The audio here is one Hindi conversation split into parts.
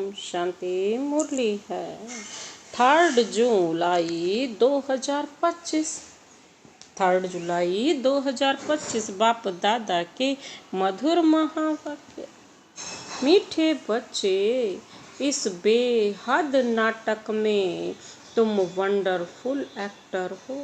ओम शांति। मुरली है 3 जुलाई 2025। 3 जुलाई 2025 बाप दादा के मधुर महावाक्य। मीठे बच्चे, इस बेहद नाटक में तुम वंडरफुल एक्टर हो।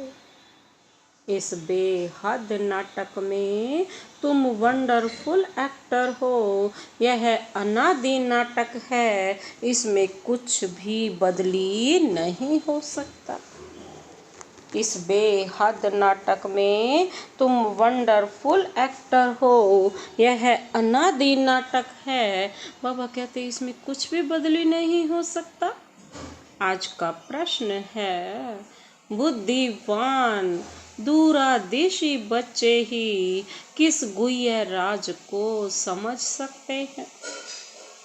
इस बेहद नाटक में तुम वंडरफुल एक्टर हो। यह अनादि नाटक है, इसमें कुछ भी बदली नहीं हो सकता। इस बेहद नाटक में तुम वंडरफुल एक्टर हो। यह अनादि नाटक है। बाबा कहते इसमें कुछ भी बदली नहीं हो सकता। आज का प्रश्न है, बुद्धिवान दूरदेशी बच्चे ही किस गुह्य राज को समझ सकते हैं?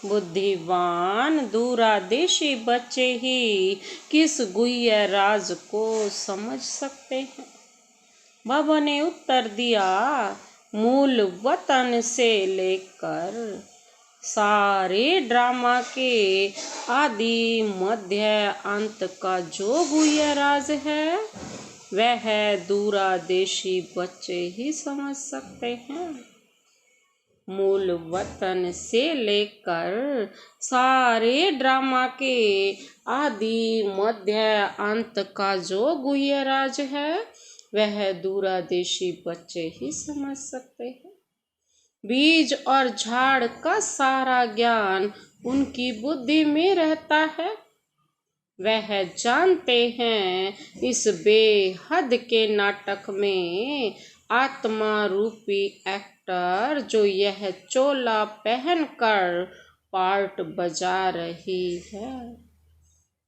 बुद्धिवान दूरदेशी बच्चे ही किस गुह्य राज को समझ सकते हैं? बाबा ने उत्तर दिया, मूल वतन से लेकर सारे ड्रामा के आदि मध्य अंत का जो गुह्य राज है, वह दूरदेशी बच्चे ही समझ सकते हैं। मूल वतन से लेकर सारे ड्रामा के आदि मध्य अंत का जो गुह्य राज है, वह दूरदेशी बच्चे ही समझ सकते हैं। बीज और झाड़ का सारा ज्ञान उनकी बुद्धि में रहता है। वह जानते हैं इस बेहद के नाटक में आत्मा रूपी एक्टर जो यह चोला पहनकर पार्ट बजा रही है,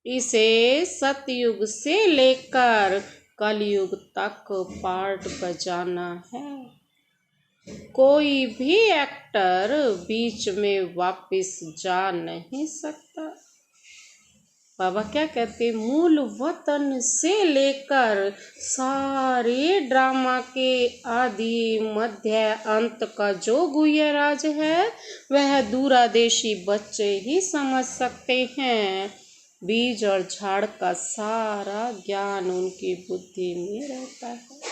इसे सतयुग से लेकर कलयुग तक पार्ट बजाना है। कोई भी एक्टर बीच में वापस जा नहीं सकता। बाबा क्या कहते, मूल वतन से लेकर सारे ड्रामा के आदि मध्य अंत का जो गुह्य राज है, वह दूरदेशी बच्चे ही समझ सकते हैं। बीज और झाड़ का सारा ज्ञान उनकी बुद्धि में रहता है।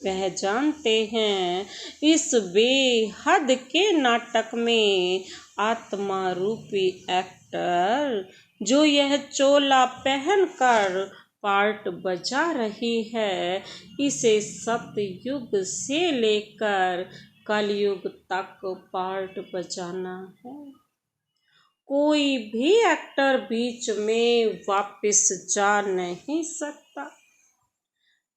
वह जानते हैं इस बेहद के नाटक में आत्मा रूपी एक्टर जो यह चोला पहनकर पार्ट बजा रही है, इसे सतयुग से लेकर कलयुग तक पार्ट बजाना है। कोई भी एक्टर बीच में वापस जा नहीं सकता।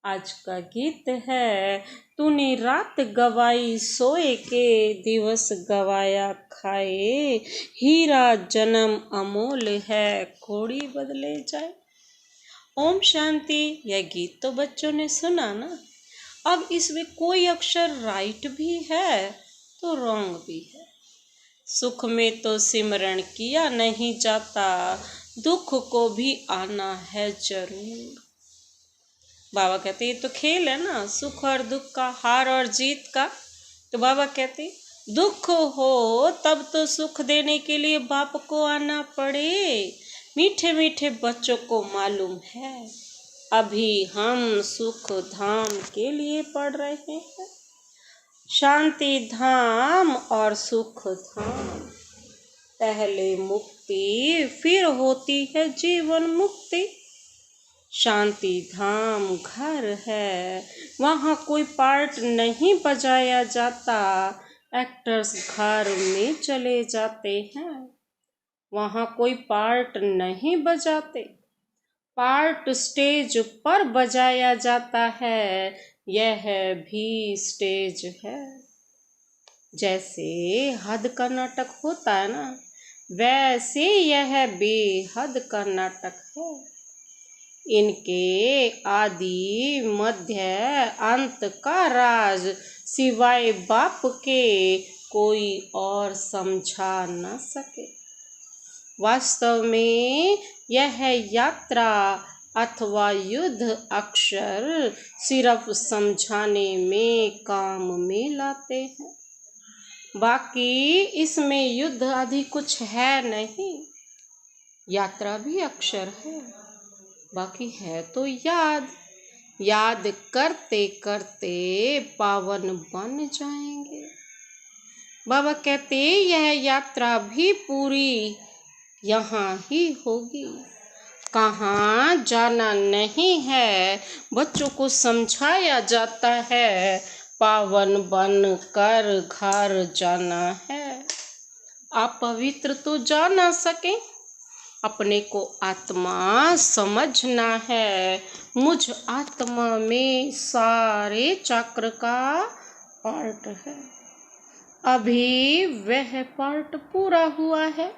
आज का गीत है, तूने रात गवाई सोए के, दिवस गवाया खाए, हीरा जन्म अमोल है, कोड़ी बदले जाए। ओम शांति। यह गीत तो बच्चों ने सुना ना। अब इसमें कोई अक्षर राइट भी है तो रॉन्ग भी है। सुख में तो सिमरण किया नहीं जाता, दुख को भी आना है जरूर। बाबा कहते ये तो खेल है ना, सुख और दुख का, हार और जीत का। तो बाबा कहते दुख हो तब तो सुख देने के लिए बाप को आना पड़े। मीठे मीठे बच्चों को मालूम है, अभी हम सुख धाम के लिए पढ़ रहे हैं। शांति धाम और सुख धाम। पहले मुक्ति, फिर होती है जीवन मुक्ति। शांति धाम घर है, वहाँ कोई पार्ट नहीं बजाया जाता। एक्टर्स घर में चले जाते हैं, वहाँ कोई पार्ट नहीं बजाते। पार्ट स्टेज पर बजाया जाता है, यह भी स्टेज है। जैसे हद का नाटक होता है ना, वैसे यह बेहद का नाटक है। इनके आदि मध्य अंत का राज सिवाय बाप के कोई और समझा न सके। वास्तव में यह यात्रा अथवा युद्ध अक्षर सिर्फ समझाने में काम में लाते हैं। बाकी इसमें युद्ध आदि कुछ है नहीं। यात्रा भी अक्षर है, बाकी है तो याद। याद करते करते पावन बन जाएंगे। बाबा कहते यह यात्रा भी पूरी यहाँ ही होगी, कहाँ जाना नहीं है। बच्चों को समझाया जाता है, पावन बन कर घर जाना है। आप पवित्र तो जा ना सके, अपने को आत्मा समझना है। मुझ आत्मा में सारे चक्र का पार्ट है। अभी वह पार्ट पूरा हुआ है।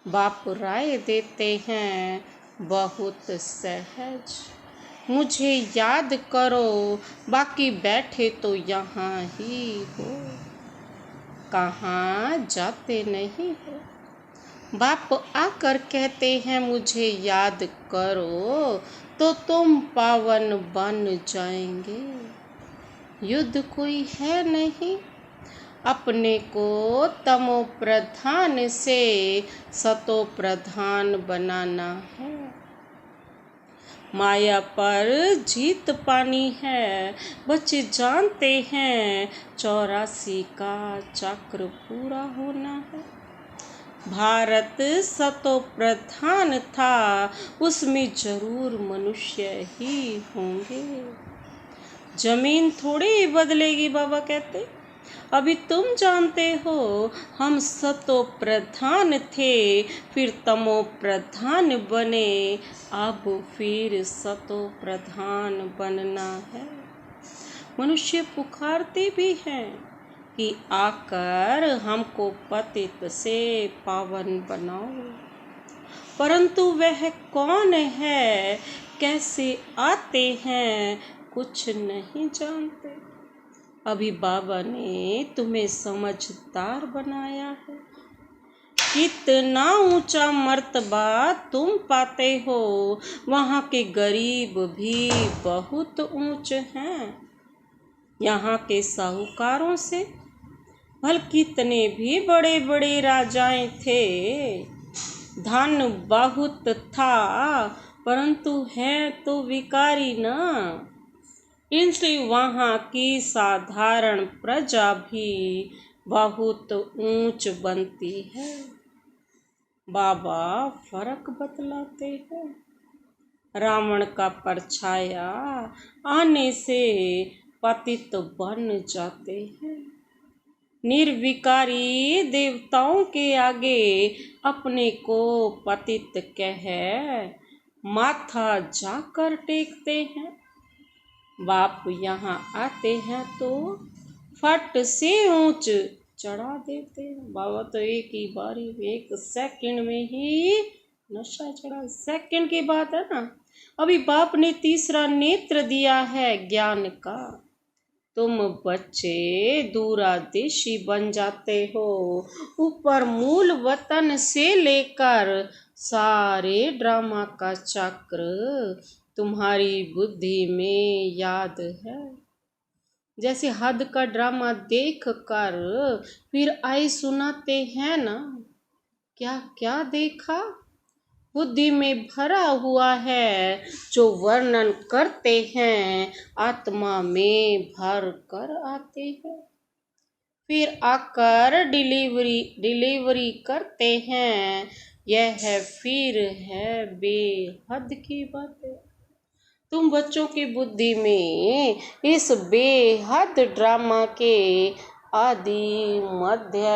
बाप राय देते हैं बहुत सहज, मुझे याद करो, बाकी बैठे तो यहाँ ही हो, कहाँ जाते नहीं हो। बाप आकर कहते हैं मुझे याद करो, तो तुम पावन बन जाएंगे। युद्ध कोई है नहीं, अपने को तमो प्रधान से सतो प्रधान बनाना है। माया पर जीत पानी है, बच्चे जानते हैं 84 का चक्र पूरा होना है। भारत सतो प्रधान था, उसमें जरूर मनुष्य ही होंगे। जमीन थोड़ी बदलेगी, बाबा कहते। अभी तुम जानते हो हम सतो प्रधान थे, फिर तमो प्रधान बने, अब फिर सतो प्रधान बनना है। मनुष्य पुकारते भी हैं कि आकर हमको पतित से पावन बनाओ, परंतु वह कौन है, कैसे आते हैं, कुछ नहीं जानते। अभी बाबा ने तुम्हें समझदार बनाया है। कितना ऊंचा मर्तबा तुम पाते हो, वहाँ के गरीब भी बहुत ऊंच हैं। यहाँ के साहूकारों से भल कितने भी बड़े बड़े राजाएं थे, धन बहुत था, परंतु है तो विकारी ना। इनसे वहाँ की साधारण प्रजा भी बहुत ऊंच बनती है। बाबा फर्क बतलाते हैं। रावण का परछाया आने से पतित बन जाते हैं। निर्विकारी देवताओं के आगे अपने को पतित कह माथा जाकर टेकते हैं। बाप यहाँ आते हैं तो फट से ऊंच चढ़ा देते हैं। बाबा तो एक ही बारी एक सेकंड में ही नशा चढ़ा। सेकंड की बात है ना। अभी बाप ने तीसरा नेत्र दिया है ज्ञान का। तुम बच्चे दूरादेशी बन जाते हो। ऊपर मूल वतन से लेकर सारे ड्रामा का चक्र तुम्हारी बुद्धि में याद है। जैसे हद का ड्रामा देख कर फिर आई सुनाते हैं ना, क्या क्या देखा बुद्धि में भरा हुआ है, जो वर्णन करते हैं आत्मा में भर कर आते हैं। फिर आकर डिलीवरी करते हैं। यह है फिर है बेहद की बातें। तुम बच्चों की बुद्धि में इस बेहद ड्रामा के आदि मध्य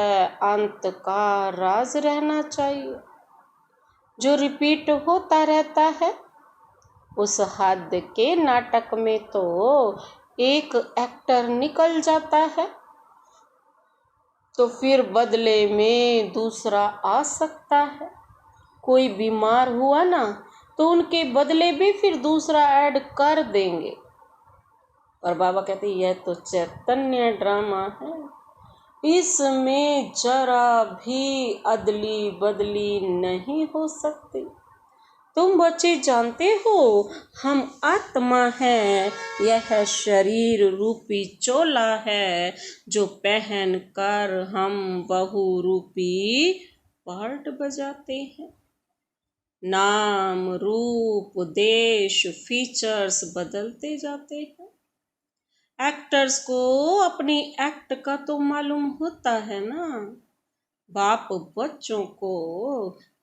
अंत का राज रहना चाहिए, जो रिपीट होता रहता है। उस हद के नाटक में तो एक एक्टर निकल जाता है, तो फिर बदले में दूसरा आ सकता है। कोई बीमार हुआ ना, तो उनके बदले भी फिर दूसरा ऐड कर देंगे। और बाबा कहते यह तो चैतन्य ड्रामा है, इसमें जरा भी अदली बदली नहीं हो सकती। तुम बच्चे जानते हो हम आत्मा हैं, यह शरीर रूपी चोला है जो पहन कर हम बहु रूपी पार्ट बजाते हैं। नाम रूप देश फीचर्स बदलते जाते हैं। एक्टर्स को अपनी एक्ट का तो मालूम होता है ना। बाप बच्चों को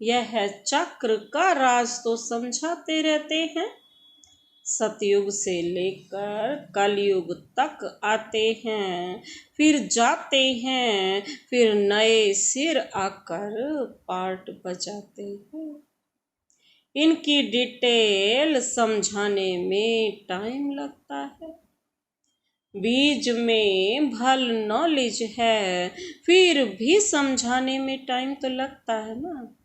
यह चक्र का राज तो समझाते रहते हैं। सतयुग से लेकर कलयुग तक आते हैं, फिर जाते हैं, फिर नए सिर आकर पार्ट बजाते हैं। इनकी डिटेल समझाने में टाइम लगता है। बीज में भल नॉलेज है, फिर भी समझाने में टाइम तो लगता है ना।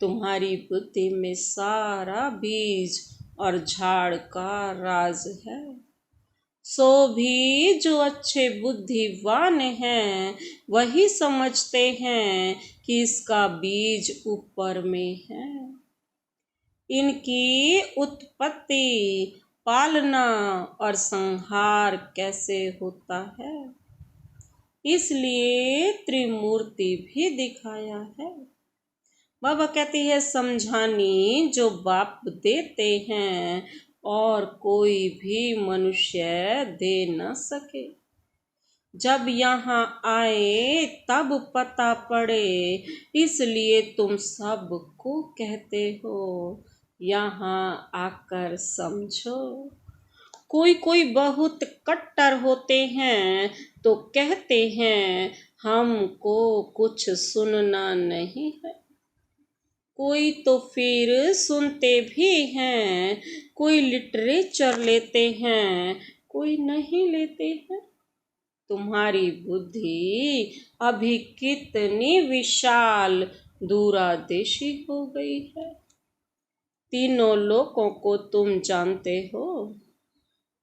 तुम्हारी बुद्धि में सारा बीज और झाड़ का राज है। सो भी जो अच्छे बुद्धिवान हैं वही समझते हैं कि इसका बीज ऊपर में है। इनकी उत्पत्ति, पालना और संहार कैसे होता है, इसलिए त्रिमूर्ति भी दिखाया है। बाबा कहती है समझानी जो बाप देते हैं और कोई भी मनुष्य दे न सके। जब यहाँ आए तब पता पड़े, इसलिए तुम सबको कहते हो यहाँ आकर समझो। कोई कोई बहुत कट्टर होते हैं तो कहते हैं हमको कुछ सुनना नहीं है। कोई तो फिर सुनते भी हैं, कोई लिटरेचर लेते हैं, कोई नहीं लेते हैं। तुम्हारी बुद्धि अभी कितनी विशाल दूरदेशी हो गई है। तीनों लोकों को तुम जानते हो।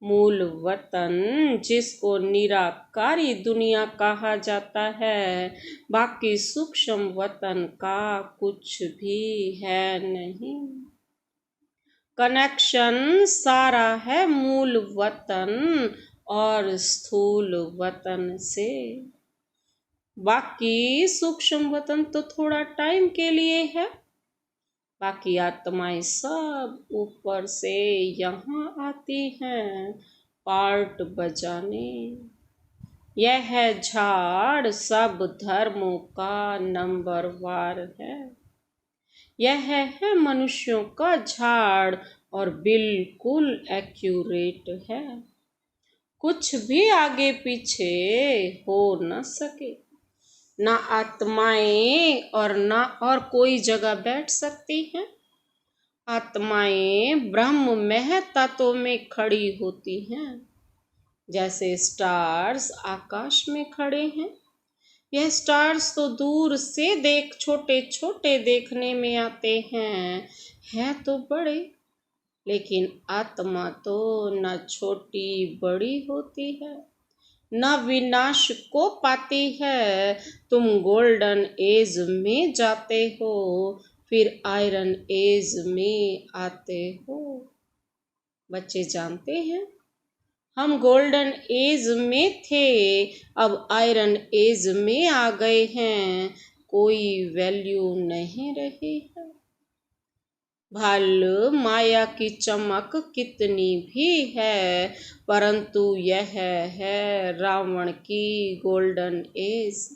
मूल वतन जिसको निराकारी दुनिया कहा जाता है, बाकी सूक्ष्म वतन का कुछ भी है नहीं। कनेक्शन सारा है मूल वतन और स्थूल वतन से। बाकी सूक्ष्म वतन तो थोड़ा टाइम के लिए है। बाकी आत्माएं सब ऊपर से यहाँ आती हैं पार्ट बजाने। यह झाड़ सब धर्मों का नंबरवार है। यह है मनुष्यों का झाड़ और बिल्कुल एक्यूरेट है। कुछ भी आगे पीछे हो न सके। ना आत्माएं और ना और कोई जगह बैठ सकती हैं। आत्माएं ब्रह्म मह तत्व में खड़ी होती हैं, जैसे स्टार्स आकाश में खड़े हैं। यह स्टार्स तो दूर से छोटे छोटे देखने में आते हैं तो बड़े, लेकिन आत्मा तो न छोटी बड़ी होती है, न विनाश को पाती है। तुम गोल्डन एज में जाते हो, फिर आयरन एज में आते हो। बच्चे जानते हैं हम गोल्डन एज में थे, अब आयरन एज में आ गए हैं, कोई वैल्यू नहीं रही है। भल माया की चमक कितनी भी है, परंतु यह है रावण की गोल्डन एज,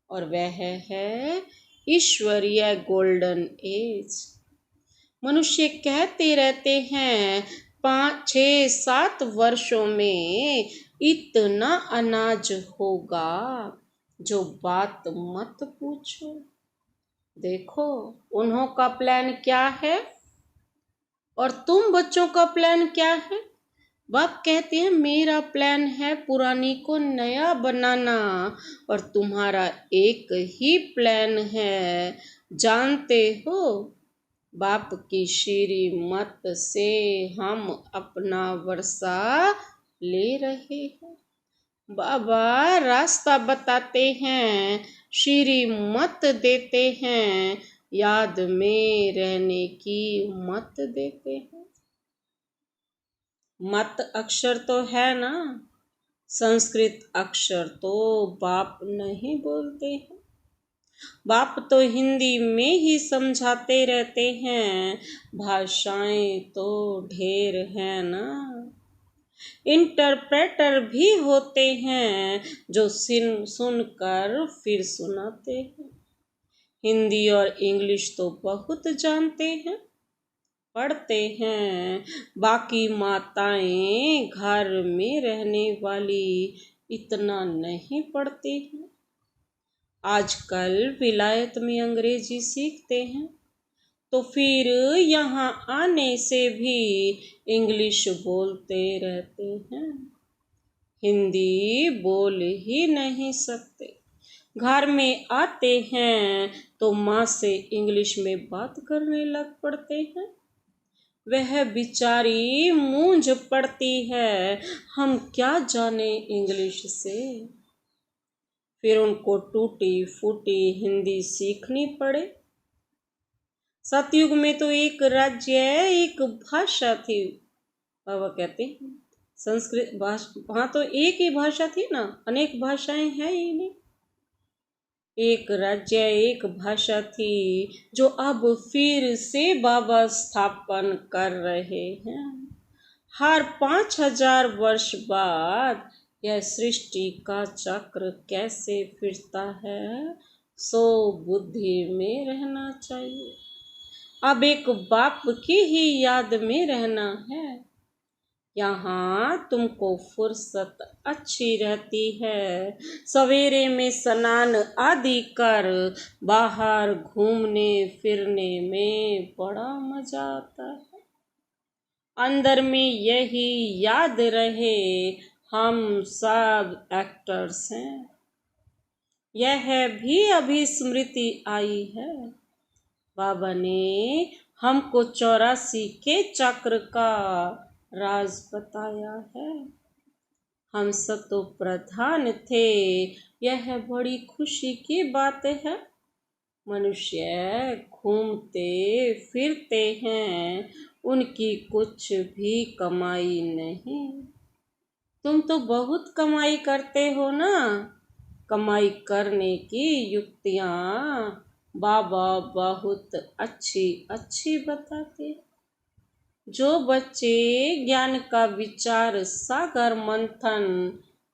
और वह है ईश्वरीय गोल्डन एज। मनुष्य कहते रहते हैं 5-6-7 वर्षों में इतना अनाज होगा, जो बात मत पूछो। देखो उन्हों का प्लान क्या है और तुम बच्चों का प्लान क्या है। बाप कहते हैं मेरा प्लान है पुरानी को नया बनाना, और तुम्हारा एक ही प्लान है, जानते हो। बाप की श्रीमत से हम अपना वर्षा ले रहे हैं। बाबा रास्ता बताते हैं, श्रीमत देते हैं, याद में रहने की मत देते हैं। मत अक्षर तो है ना, संस्कृत अक्षर तो बाप नहीं बोलते हैं। बाप तो हिंदी में ही समझाते रहते हैं, भाषाएं तो ढेर है ना। इंटरप्रेटर भी होते हैं जो सुनकर फिर सुनाते हैं। हिंदी और इंग्लिश तो बहुत जानते हैं, पढ़ते हैं। बाकी माताएं घर में रहने वाली इतना नहीं पढ़ती हैं। आजकल विलायत में अंग्रेजी सीखते हैं, तो फिर यहाँ आने से भी इंग्लिश बोलते रहते हैं। हिंदी बोल ही नहीं सकते। घर में आते हैं तो माँ से इंग्लिश में बात करने लग पड़ते हैं। वह बेचारी मूंझ पड़ती है, हम क्या जाने इंग्लिश से। फिर उनको टूटी फूटी हिंदी सीखनी पड़े। सतयुग में तो एक राज्य एक भाषा थी, बाबा कहते हैं। संस्कृत भाषा, वहाँ तो एक ही भाषा थी ना, अनेक भाषाएं हैं ही नहीं। एक राज्य एक भाषा थी जो अब फिर से बाबा स्थापन कर रहे हैं। हर 5000 वर्ष बाद यह सृष्टि का चक्र कैसे फिरता है, सो बुद्धि में रहना चाहिए। अब एक बाप की ही याद में रहना है। यहाँ तुमको फुर्सत अच्छी रहती है। सवेरे में स्नान आदि कर बाहर घूमने फिरने में बड़ा मजा आता है। अंदर में यही याद रहे, हम सब एक्टर्स हैं। यह भी अभी स्मृति आई है। बाबा ने हमको 84 के चक्र का राज बताया है। हम सब तो प्रधान थे, यह बड़ी खुशी की बात है। मनुष्य घूमते फिरते हैं, उनकी कुछ भी कमाई नहीं। तुम तो बहुत कमाई करते हो ना। कमाई करने की युक्तियाँ बाबा बहुत अच्छी अच्छी बताते। जो बच्चे ज्ञान का विचार सागर मंथन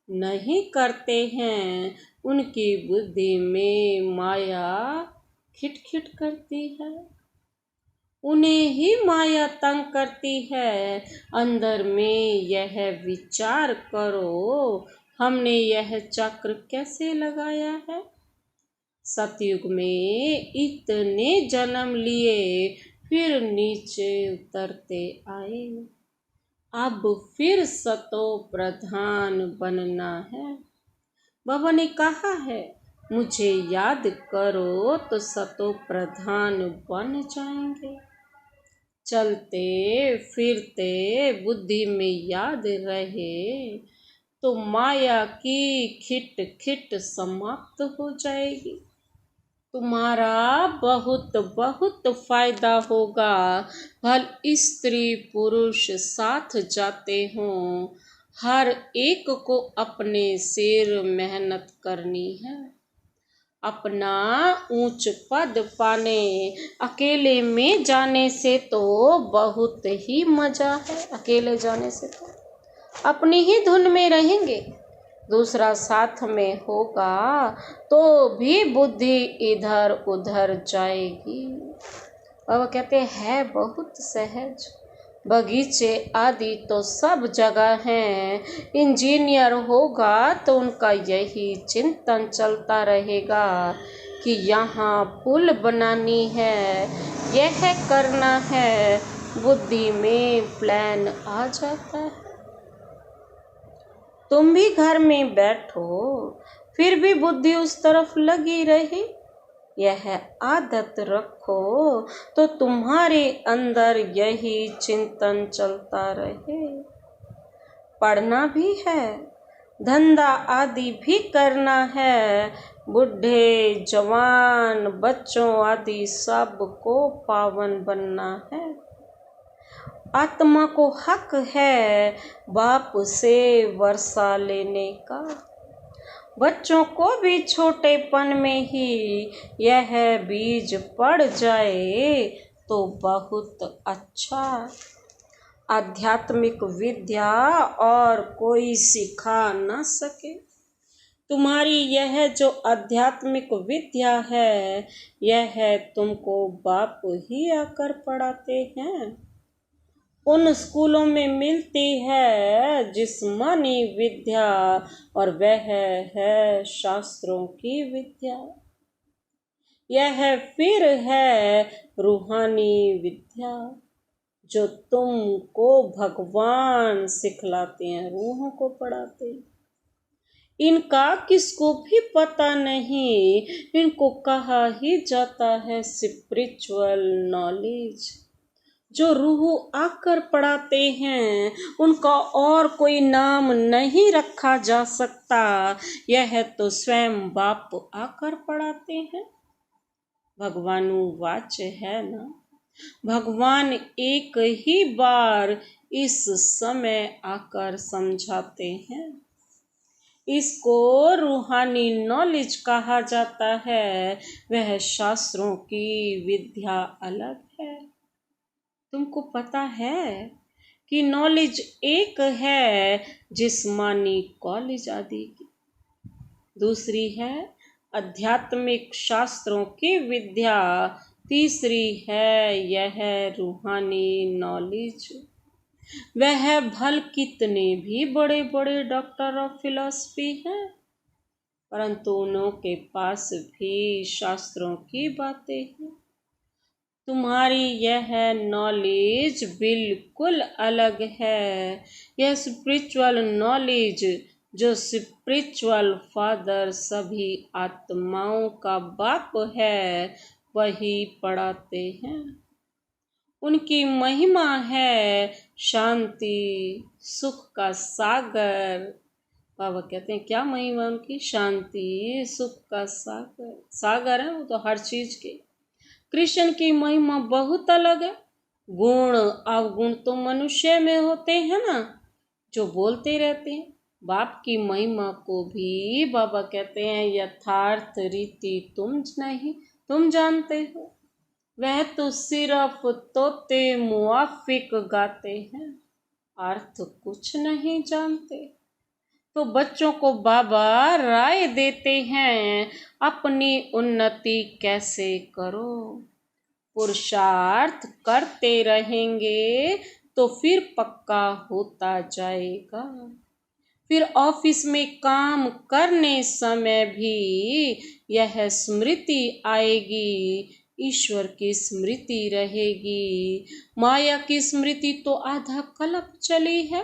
नहीं करते हैं, उनकी बुद्धि में माया खिटखिट करती है। उन्हें ही माया तंग करती है। अंदर में यह विचार करो, हमने यह चक्र कैसे लगाया है। सतयुग में इतने जन्म लिए, फिर नीचे उतरते आए। अब फिर सतो प्रधान बनना है। बाबा ने कहा है, मुझे याद करो तो सतो प्रधान बन जाएंगे। चलते फिरते बुद्धि में याद रहे तो माया की खिट खिट समाप्त हो जाएगी। तुम्हारा बहुत बहुत फायदा होगा। भल स्त्री पुरुष साथ जाते हों, हर एक को अपने सिर मेहनत करनी है। अपना ऊंच पद पाने अकेले में जाने से तो बहुत ही मजा है। अकेले जाने से तो अपनी ही धुन में रहेंगे, दूसरा साथ में होगा तो भी बुद्धि इधर उधर जाएगी। बाबा कहते हैं बहुत सहज। बगीचे आदि तो सब जगह हैं। इंजीनियर होगा तो उनका यही चिंतन चलता रहेगा कि यहाँ पुल बनानी है, यह करना है। बुद्धि में प्लान आ जाता है। तुम भी घर में बैठो, फिर भी बुद्धि उस तरफ लगी रही। यह आदत रखो तो तुम्हारे अंदर यही चिंतन चलता रहे। पढ़ना भी है, धंधा आदि भी करना है। बूढ़े जवान बच्चों आदि सबको पावन बनना है। आत्मा को हक है बाप से वर्षा लेने का। बच्चों को भी छोटेपन में ही यह बीज पड़ जाए तो बहुत अच्छा। आध्यात्मिक विद्या और कोई सिखा न सके। तुम्हारी यह जो आध्यात्मिक विद्या है, यह तुमको बाप ही आकर पढ़ाते हैं। उन स्कूलों में मिलती है जिस्मानी विद्या और वह है शास्त्रों की विद्या। यह फिर है रूहानी विद्या जो तुमको भगवान सिखलाते हैं, रूहों को पढ़ाते हैं। इनका किसको भी पता नहीं, इनको कहा ही जाता है स्पिरिचुअल नॉलेज। जो रूह आकर पढ़ाते हैं उनका और कोई नाम नहीं रखा जा सकता। यह तो स्वयं बाप आकर पढ़ाते हैं। भगवानुवाच है ना, भगवान एक ही बार इस समय आकर समझाते हैं। इसको रूहानी नॉलेज कहा जाता है। वह शास्त्रों की विद्या अलग है। तुमको पता है कि नॉलेज एक है जिस्मानी कॉलेज आदि की, दूसरी है आध्यात्मिक शास्त्रों की विद्या, तीसरी है यह रूहानी नॉलेज। वह भल कितने भी बड़े बड़े डॉक्टर ऑफ फिलॉसफी हैं, परंतु उन्हों के पास भी शास्त्रों की बातें हैं। तुम्हारी यह नॉलेज बिल्कुल अलग है। यह स्पिरिचुअल नॉलेज जो स्पिरिचुअल फादर सभी आत्माओं का बाप है वही पढ़ाते हैं। उनकी महिमा है शांति सुख का सागर। बाबा कहते हैं क्या महिमा उनकी? शांति सुख का सागर। सागर है वो तो हर चीज के। कृष्ण की महिमा बहुत अलग है। गुण अवगुण तो मनुष्य में होते हैं ना, जो बोलते रहते हैं। बाप की महिमा को भी बाबा कहते हैं यथार्थ रीति तुम जानते हो। वह तो सिर्फ तोते मुआफिक गाते हैं, अर्थ कुछ नहीं जानते। तो बच्चों को बाबा राय देते हैं अपनी उन्नति कैसे करो। पुरुषार्थ करते रहेंगे तो फिर पक्का होता जाएगा। फिर ऑफिस में काम करने समय भी यह स्मृति आएगी, ईश्वर की स्मृति रहेगी। माया की स्मृति तो आधा कल्प चली है।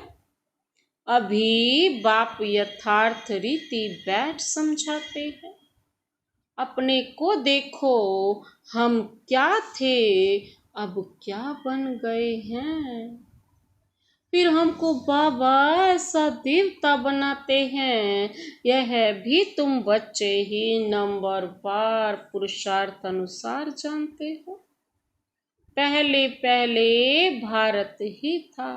अभी बाप यथार्थ रीति बैठ समझाते हैं। अपने को देखो, हम क्या थे अब क्या बन गए हैं। फिर हमको बाबा ऐसा देवता बनाते हैं। यह भी तुम बच्चे ही नंबर बार पुरुषार्थ अनुसार जानते हो। पहले पहले भारत ही था।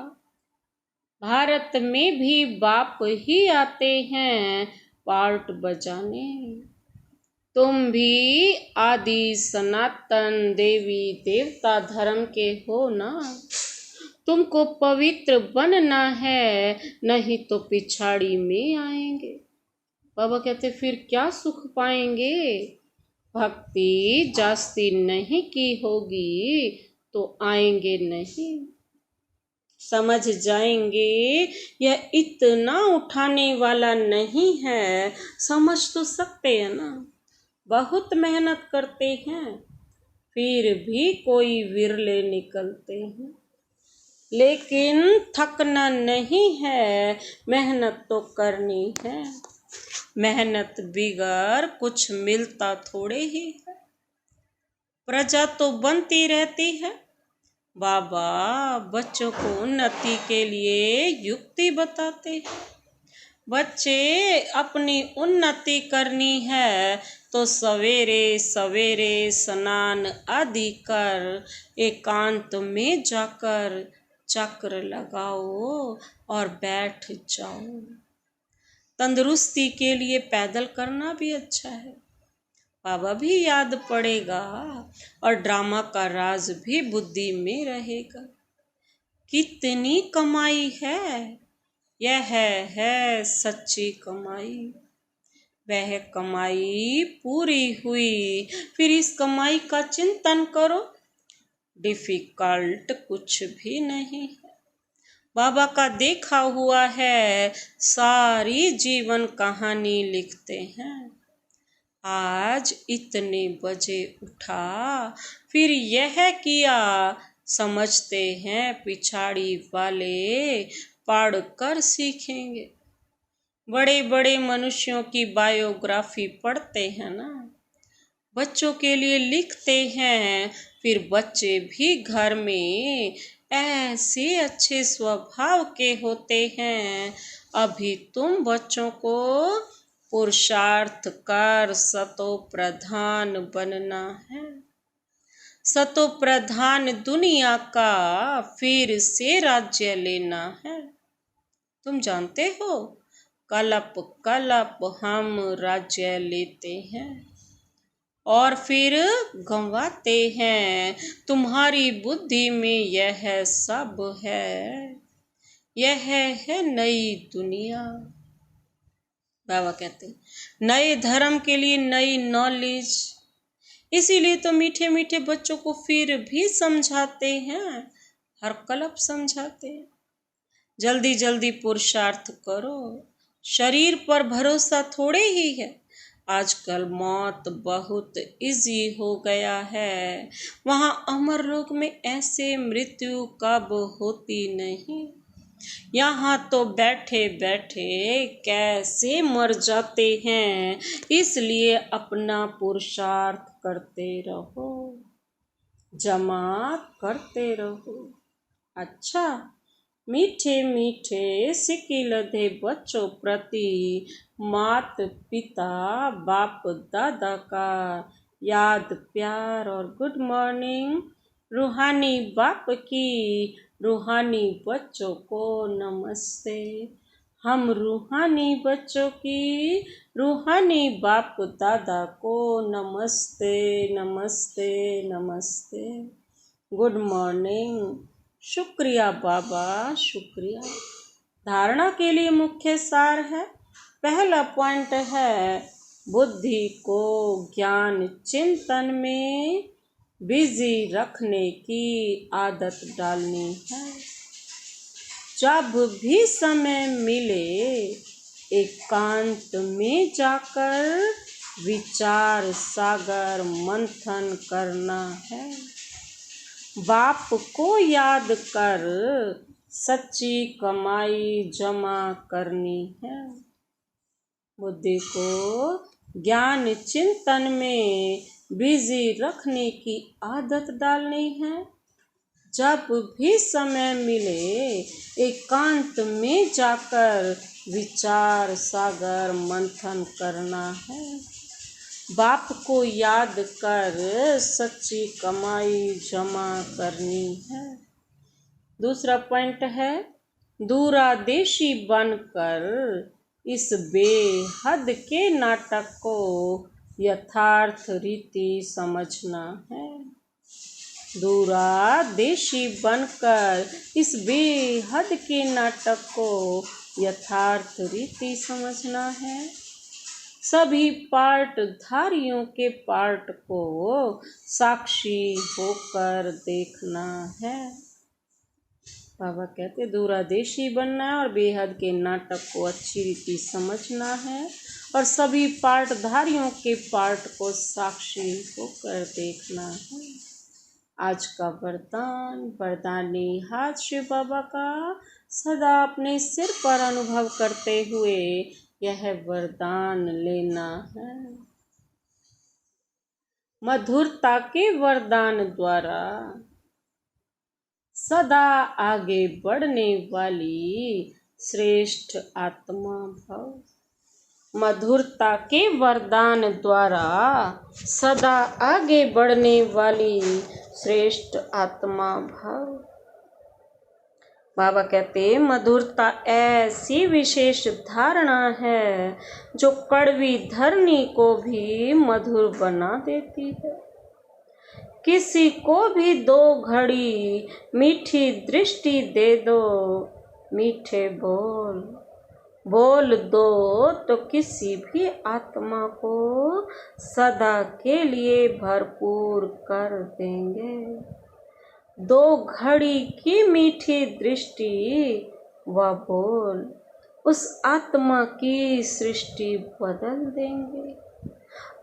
भारत में भी बाप ही आते हैं पार्ट बजाने। तुम भी आदि सनातन देवी देवता धर्म के हो ना। तुमको पवित्र बनना है, नहीं तो पिछाड़ी में आएंगे। बाबा कहते फिर क्या सुख पाएंगे। भक्ति जास्ती नहीं की होगी तो आएंगे नहीं। समझ जाएंगे यह इतना उठाने वाला नहीं है। समझ तो सकते हैं ना, बहुत मेहनत करते हैं, फिर भी कोई विरले निकलते हैं। लेकिन थकना नहीं है, मेहनत तो करनी है। मेहनत बिगर कुछ मिलता थोड़े ही है। प्रजा तो बनती रहती है। बाबा बच्चों को उन्नति के लिए युक्ति बताते हैं। बच्चे अपनी उन्नति करनी है तो सवेरे सवेरे स्नान आदि कर एकांत में जाकर चक्र लगाओ और बैठ जाओ। तंदुरुस्ती के लिए पैदल करना भी अच्छा है। बाबा भी याद पड़ेगा और ड्रामा का राज भी बुद्धि में रहेगा। कितनी कमाई है, यह है सच्ची कमाई। वह कमाई पूरी हुई, फिर इस कमाई का चिंतन करो। डिफिकल्ट कुछ भी नहीं है। बाबा का देखा हुआ है, सारी जीवन कहानी लिखते हैं। आज इतने बजे उठा, फिर यह किया, समझते हैं पिछाड़ी वाले पढ़कर सीखेंगे। बड़े बड़े मनुष्यों की बायोग्राफी पढ़ते हैं ना, बच्चों के लिए लिखते हैं, फिर बच्चे भी घर में ऐसे अच्छे स्वभाव के होते हैं। अभी तुम बच्चों को पुरुषार्थ कर सतो प्रधान बनना है। सतो प्रधान दुनिया का फिर से राज्य लेना है। तुम जानते हो, कलप कलप हम राज्य लेते हैं और फिर गंवाते हैं। तुम्हारी बुद्धि में यह सब है, यह है नई दुनिया। बाबा कहते हैं नए धर्म के लिए नई नॉलेज। इसीलिए तो मीठे मीठे बच्चों को फिर भी समझाते हैं, हर कलप समझाते हैं। जल्दी जल्दी पुरुषार्थ करो, शरीर पर भरोसा थोड़े ही है। आजकल मौत बहुत इजी हो गया है, वहाँ अमर लोक में ऐसे मृत्यु कब होती नहीं। यहाँ तो बैठे बैठे कैसे मर जाते हैं। इसलिए अपना पुरुषार्थ करते रहो, जमा करते रहो। अच्छा, मीठे मीठे सिकिलधे बच्चों प्रति मात पिता बाप दादा का याद प्यार और गुड मॉर्निंग। रूहानी बाप की रूहानी बच्चों को नमस्ते। हम रूहानी बच्चों की रूहानी बाप दादा को नमस्ते नमस्ते नमस्ते। Good morning. शुक्रिया बाबा, शुक्रिया। धारणा के लिए मुख्य सार है, पहला पॉइंट है बुद्धि को ज्ञान चिंतन में बिजी रखने की आदत डालनी है। जब भी समय मिले एकांत में जाकर विचार सागर मंथन करना है। बाप को याद कर सच्ची कमाई जमा करनी है। बुद्धि को ज्ञान चिंतन में बिजी रखने की आदत डालनी है। जब भी समय मिले एकांत में जाकर विचार सागर मंथन करना है। बाप को याद कर सच्ची कमाई जमा करनी है। दूसरा पॉइंट है दूरादेशी बनकर इस बेहद के नाटक को यथार्थ रीति समझना है। दूरादेशी बनकर इस बेहद के नाटक को यथार्थ रीति समझना है। सभी पार्टधारियों के पार्ट को साक्षी होकर देखना है। बाबा कहते दूरादेशी बनना है और बेहद के नाटक को अच्छी रीति समझना है और सभी पार्टधारियों के पार्ट को साक्षी होकर देखना है। आज का वरदानी हाथ शिव बाबा का सदा अपने सिर पर अनुभव करते हुए यह वरदान लेना है। मधुरता के वरदान द्वारा सदा आगे बढ़ने वाली श्रेष्ठ आत्मा भव। मधुरता के वरदान द्वारा सदा आगे बढ़ने वाली श्रेष्ठ आत्मा भव। बाबा कहते मधुरता ऐसी विशेष धारणा है जो कड़वी धरनी को भी मधुर बना देती है। किसी को भी 2 घड़ी मीठी दृष्टि दे दो, मीठे बोल दो तो किसी भी आत्मा को सदा के लिए भरपूर कर देंगे। 2 घड़ी की मीठी दृष्टि व बोल उस आत्मा की सृष्टि बदल देंगे।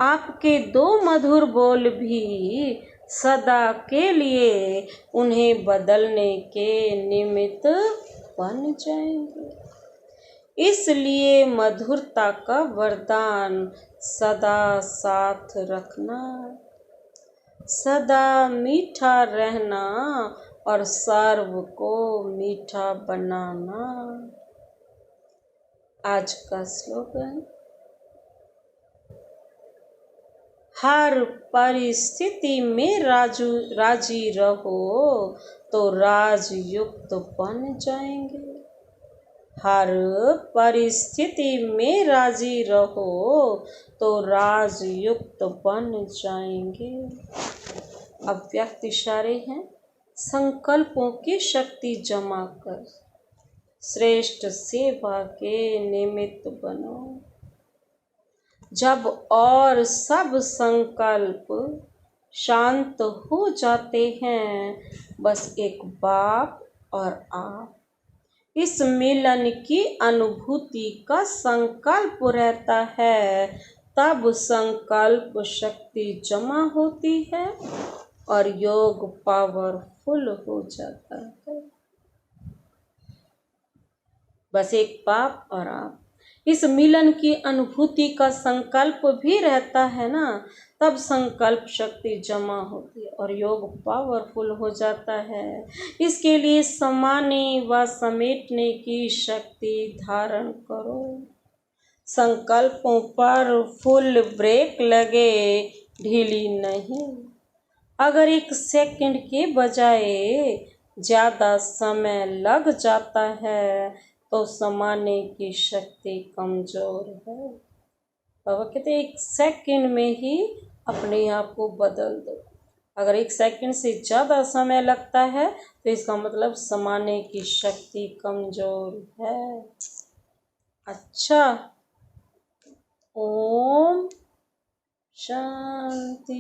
आपके 2 मधुर बोल भी सदा के लिए उन्हें बदलने के निमित्त बन जाएंगे। इसलिए मधुरता का वरदान सदा साथ रखना, सदा मीठा रहना और सर्व को मीठा बनाना। आज का स्लोगन, हर परिस्थिति में राजी रहो तो राजयुक्त बन जाएंगे। हर परिस्थिति में राजी रहो तो राजयुक्त बन जाएंगे। अव्यक्त इशारे हैं, संकल्पों की शक्ति जमा कर श्रेष्ठ सेवा के निमित्त बनो। जब और सब संकल्प शांत हो जाते हैं, बस एक बाप और आप इस मिलन की अनुभूति का संकल्प रहता है, तब संकल्प शक्ति जमा होती है और योग पावरफुल हो जाता है। बस एक बाप और आप इस मिलन की अनुभूति का संकल्प भी रहता है ना, तब संकल्प शक्ति जमा होती है और योग पावरफुल हो जाता है। इसके लिए समाने व समेटने की शक्ति धारण करो। संकल्पों पर फुल ब्रेक लगे, ढीली नहीं। अगर 1 सेकंड के बजाय ज़्यादा समय लग जाता है तो समाने की शक्ति कमजोर है। बाबा कहते 1 सेकंड में ही अपने आप को बदल दो। अगर 1 सेकंड से ज़्यादा समय लगता है तो इसका मतलब समाने की शक्ति कमजोर है। अच्छा, ओम शांति।